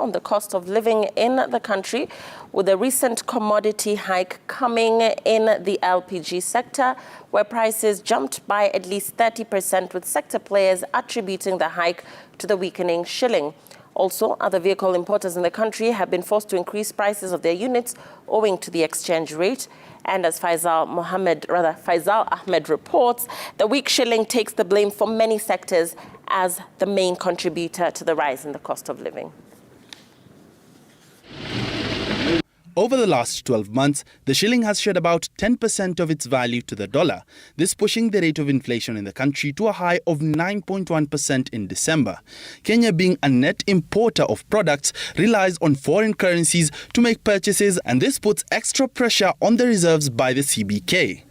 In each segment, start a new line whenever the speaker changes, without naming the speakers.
on the cost of living in the country, with a recent commodity hike coming in the LPG sector, where prices jumped by at least 30%, with sector players attributing the hike to the weakening shilling. Also, other vehicle importers in the country have been forced to increase prices of their units owing to the exchange rate. And as Faisal Ahmed reports, the weak shilling takes the blame for many sectors as the main contributor to the rise in the cost of living.
Over the last 12 months, the shilling has shed about 10% of its value to the dollar, this pushing the rate of inflation in the country to a high of 9.1% in December. Kenya, being a net importer of products, relies on foreign currencies to make purchases, and this puts extra pressure on the reserves by the CBK.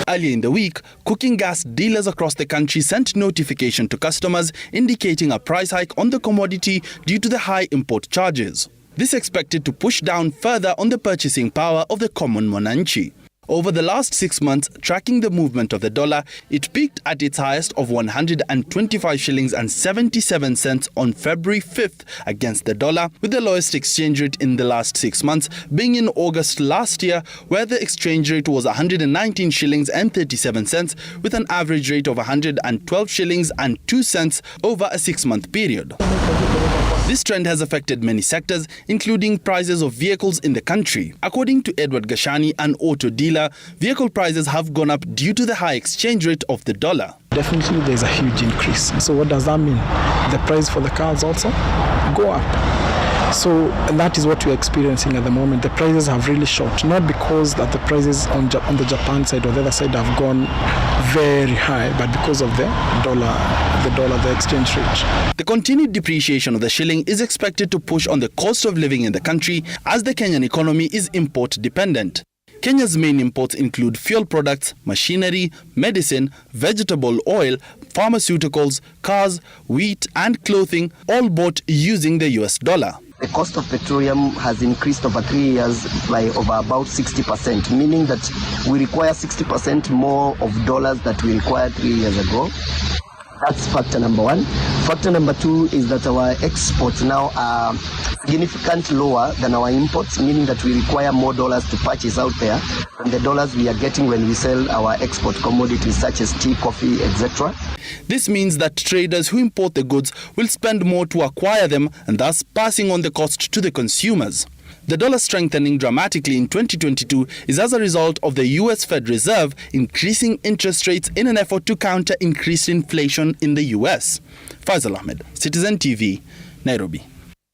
Earlier in the week, cooking gas dealers across the country sent notification to customers indicating a price hike on the commodity due to the high import charges. This is expected to push down further on the purchasing power of the common mwananchi. Over the last 6 months, tracking the movement of the dollar, it peaked at its highest of 125 shillings and 77 cents on February 5th against the dollar, with the lowest exchange rate in the last 6 months being in August last year, where the exchange rate was 119 shillings and 37 cents, with an average rate of 112 shillings and 2 cents over a 6-month period. This trend has affected many sectors, including prices of vehicles in the country. According to Edward Gashani, an auto dealer, vehicle prices have gone up due to the high exchange rate of the dollar.
Definitely there's a huge increase. So what does that mean? The price for the cars also go up. So that is what we're experiencing at the moment. The prices have really shot, not because that the prices on the Japan side or the other side have gone very high, but because of the exchange rate.
The continued depreciation of the shilling is expected to push on the cost of living in the country, as the Kenyan economy is import dependent. Kenya's main imports include fuel products, machinery, medicine, vegetable oil, pharmaceuticals, cars, wheat and clothing, all bought using the US dollar.
The cost of petroleum has increased over 3 years by over about 60%, meaning that we require 60% more of dollars that we required 3 years ago. That's factor number one. Factor number two is that our exports now are significantly lower than our imports, meaning that we require more dollars to purchase out there than the dollars we are getting when we sell our export commodities such as tea, coffee, etc.
This means that traders who import the goods will spend more to acquire them, and thus passing on the cost to the consumers. The dollar strengthening dramatically in 2022 is as a result of the US Fed Reserve increasing interest rates in an effort to counter increased inflation in the US. Faisal Ahmed, Citizen TV, Nairobi.